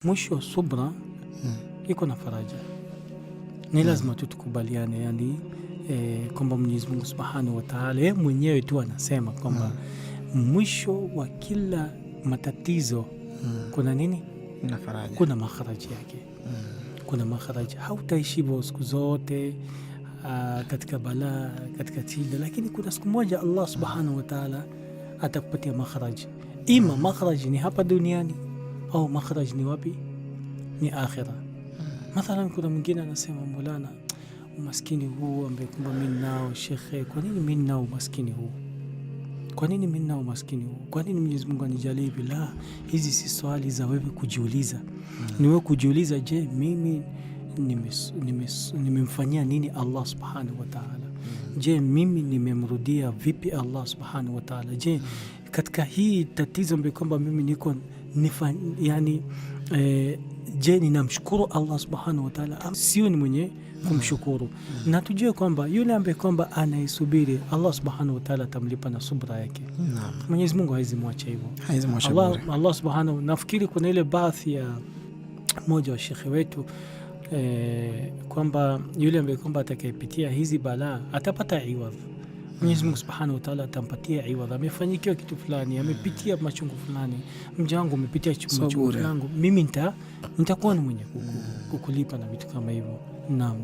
Mwisho wa subra iko na faraja. Ni lazima tutukubaliane, yani kwamba Mwenyezi Mungu Subhanahu wa Ta'ala yeye mwenyewe tu anasema kwamba mwisho wa kila matatizo kuna nini? Na faraja. Kuna makharaji yake. Kuna makharaji. Hautaishi hivyo siku zote katika balaa, katika shida, lakini kuna siku moja Allah Subhanahu wa Ta'ala atakupatia makharaji. Ima makharaji ni hapa duniani au makharaji ni wapi? Ni akhira. Mathalan kuna mwingine anasema Maulana, umaskini huu ambaye kwamba mimi nao shekhe, kwa nini mimi nao umaskini huu? Kwa nini mimi nao umaskini huu? Kwa nini Mwenyezi Mungu anijalie hivi? La, hizi si swali za wewe kujiuliza. Ni wewe kujiuliza, je, mimi nimemfanyia nini Allah Subhanahu wa Ta'ala? Je, mimi nimemrudia vipi Allah Subhanahu wa Ta'ala? Je, katika hii tatizo ambayo kwamba mimi niko yani je, ninamshukuru Allah Subhanahu wa Ta'ala? Sio ni mwenye kumshukuru. Na tujue kwamba yule ambaye kwamba anaisubiri Allah Subhanahu wa Ta'ala atamlipa na subra yake. Naam. Mwenyezi Mungu haizi mwacha hivyo. Haizi mwacha. Allah Subhanahu, nafikiri kuna ile baadhi ya moja wa shekhe wetu kwamba yule ambaye kwamba atakayepitia hizi balaa atapata iwadh. Mwenyezi Mungu Subhanahu wa Ta'ala atampatia iwadh. Amefanyikiwa kitu fulani, amepitia machungu fulani, mja wangu umepitia machungu fulani, mimi nitakuwa ni mwenye kukulipa na vitu kama hivyo. Naam.